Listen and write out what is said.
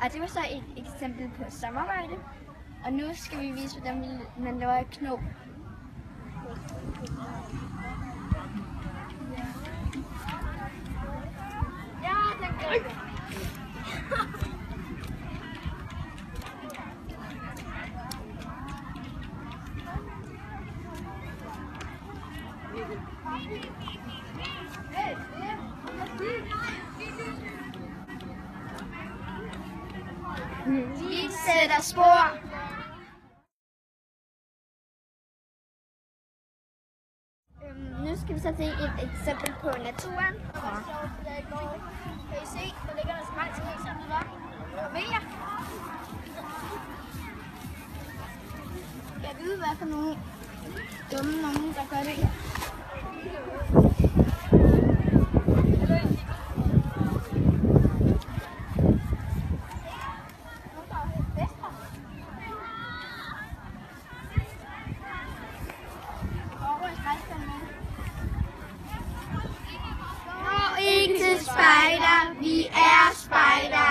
Og det var så et eksempel på samarbejde. Og nu skal vi vise, hvordan man laver et knop. Ja, den gør det. Vi sætter spor. Nu skal vi så se et eksempel på naturen. Kan I se, der ligger der skraldskiser der? Mere. Jeg ved, hvad for nogle dumme nogen, der gør det her. Ikke til spejder, vi er spejder.